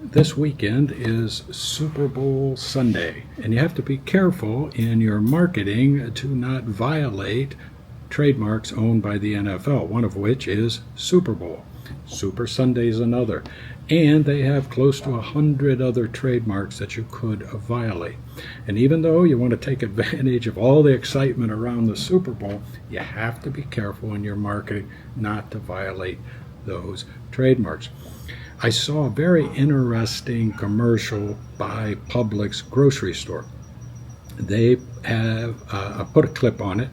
This weekend is Super Bowl Sunday, and you have to be careful in your marketing to not violate trademarks owned by the NFL, one of which is Super Bowl. Super Sunday is another. And they have close to 100 other trademarks that you could violate. And even though you want to take advantage of all the excitement around the Super Bowl, you have to be careful in your marketing not to violate those trademarks. I saw a very interesting commercial by Publix grocery store. They have, I put a clip on it,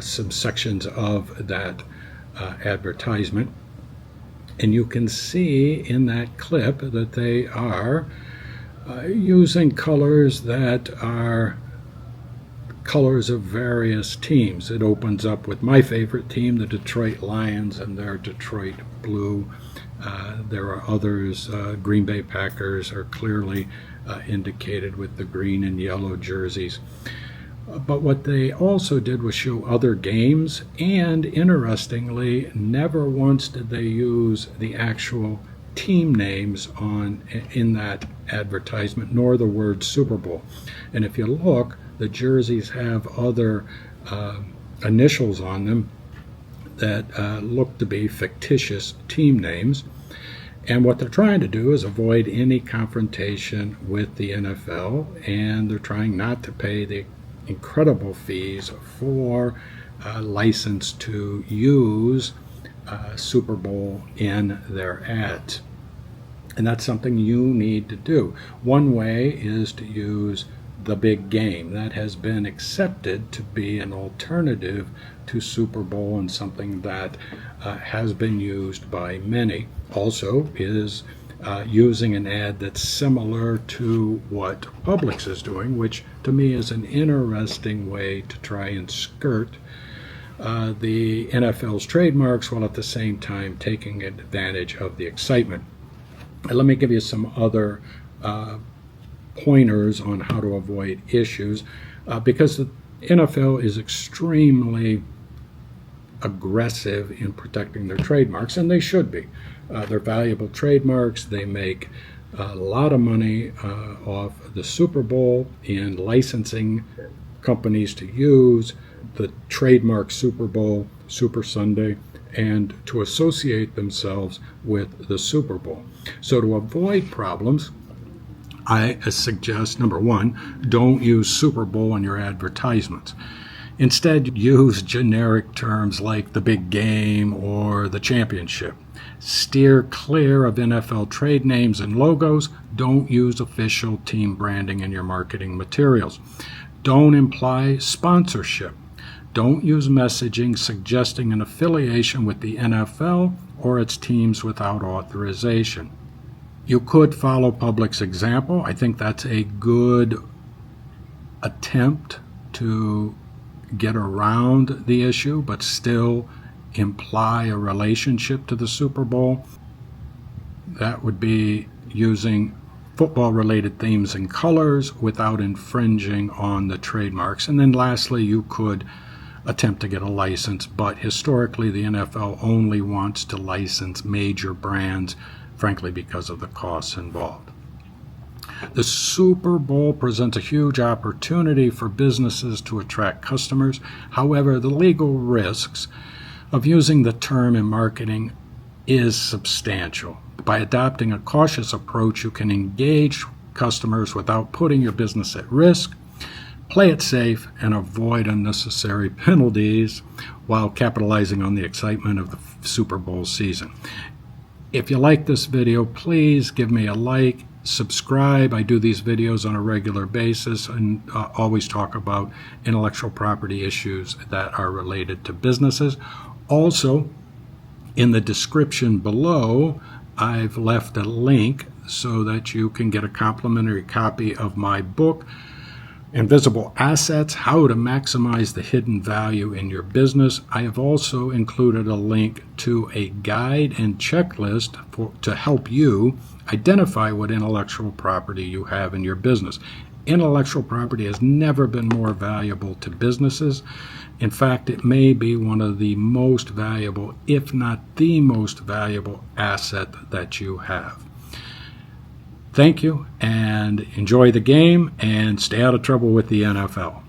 some sections of that advertisement. And you can see in that clip that they are using colors that are colors of various teams. It opens up with my favorite team, the Detroit Lions, and their Detroit blue. There are others. Green Bay Packers are clearly indicated with the green and yellow jerseys. But what they also did was show other games, and interestingly, never once did they use the actual team names in that advertisement, nor the word Super Bowl. And if you look, the jerseys have other initials on them that look to be fictitious team names. And what they're trying to do is avoid any confrontation with the NFL, and they're trying not to pay the incredible fees for license to use Super Bowl in their ads. And that's something you need to do. One way is to use the big game. That has been accepted to be an alternative to Super Bowl and something that has been used by many. Also is using an ad that's similar to what Publix is doing, which to me is an interesting way to try and skirt the NFL's trademarks while at the same time taking advantage of the excitement. And let me give you some other pointers on how to avoid issues because the NFL is extremely aggressive in protecting their trademarks, and they should be. They're valuable trademarks. They make a lot of money off the Super Bowl in licensing companies to use the trademark Super Bowl, Super Sunday, and to associate themselves with the Super Bowl. So to avoid problems, I suggest, number one, don't use Super Bowl in your advertisements. Instead, use generic terms like the big game or the championship. Steer clear of NFL trade names and logos. Don't use official team branding in your marketing materials. Don't imply sponsorship. Don't use messaging suggesting an affiliation with the NFL or its teams without authorization. You could follow Publix's example. I think that's a good attempt to get around the issue, but still imply a relationship to the Super Bowl. That would be using football-related themes and colors without infringing on the trademarks. And then lastly, you could attempt to get a license, but historically the NFL only wants to license major brands, frankly, because of the costs involved. The Super Bowl presents a huge opportunity for businesses to attract customers. However, the legal risks of using the term in marketing is substantial. By adopting a cautious approach, you can engage customers without putting your business at risk, play it safe, and avoid unnecessary penalties while capitalizing on the excitement of the Super Bowl season. If you like this video, please give me a like, subscribe. I do these videos on a regular basis and always talk about intellectual property issues that are related to businesses. Also, in the description below, I've left a link so that you can get a complimentary copy of my book, Invisible Assets: How to Maximize the Hidden Value in Your Business. I have also included a link to a guide and checklist to help you identify what intellectual property you have in your business. Intellectual property has never been more valuable to businesses. In fact, it may be one of the most valuable, if not the most valuable asset that you have. Thank you, and enjoy the game, and stay out of trouble with the NFL.